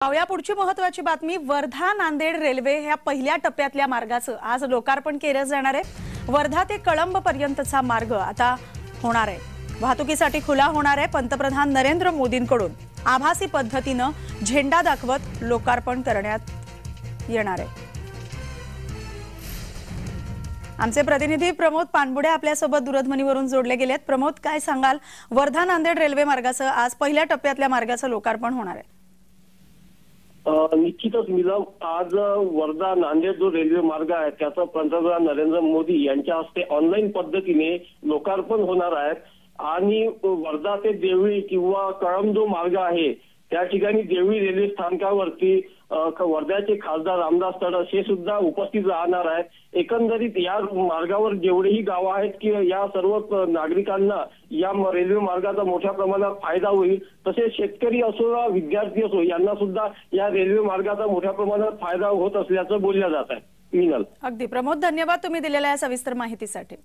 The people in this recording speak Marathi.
पाहूया पुढची महत्त्वाची बातमी। वर्धा नांदेड रेल्वे ह्या पहिल्या टप्प्यातल्या मार्गाचं आज लोकार्पण केलं जाणार आहे। वर्धा ते कळंब पर्यंतचा मार्ग आता होणार आहे, वाहतुकीसाठी खुला होणार आहे। पंतप्रधान नरेंद्र मोदींकडून आभासी पद्धतीने झेंडा दाखवत लोकार्पण करण्यात येणार आहे। आमचे प्रतिनिधी प्रमोद पानबुडे आपल्यासोबत दूरध्वनीवरून जोडले गेलेत। प्रमोद, काय सांगाल? वर्धा नांदेड रेल्वे मार्गाचं आज पहिल्या टप्प्यातल्या मार्गाचं लोकार्पण होणार आहे। निश्चितच नीलम, आज वर्धा नांदेड जो रेल्वे मार्ग आहे त्याचं पंतप्रधान नरेंद्र मोदी यांच्या हस्ते ऑनलाईन पद्धतीने लोकार्पण होणार आहे। आणि वर्धा ते देवळी किंवा कळंब जो मार्ग आहे त्या ठिकाणी देवळी रेल्वे स्थानकावरती वर्ध्याचे खासदार रामदास तडस हे सुद्धा उपस्थित राहणार आहेत। एकंदरीत या मार्गावर जेवढेही गावं आहेत की या सर्व नागरिकांना या रेल्वे मार्गाचा मोठ्या प्रमाणात फायदा होईल। तसेच शेतकरी असो विद्यार्थी असो यांना सुद्धा या रेल्वे मार्गाचा मोठ्या प्रमाणात फायदा होत असल्याचं बोललं जात आहे। मीनल, अगदी प्रमोद, धन्यवाद तुम्ही दिलेल्या या सविस्तर माहितीसाठी।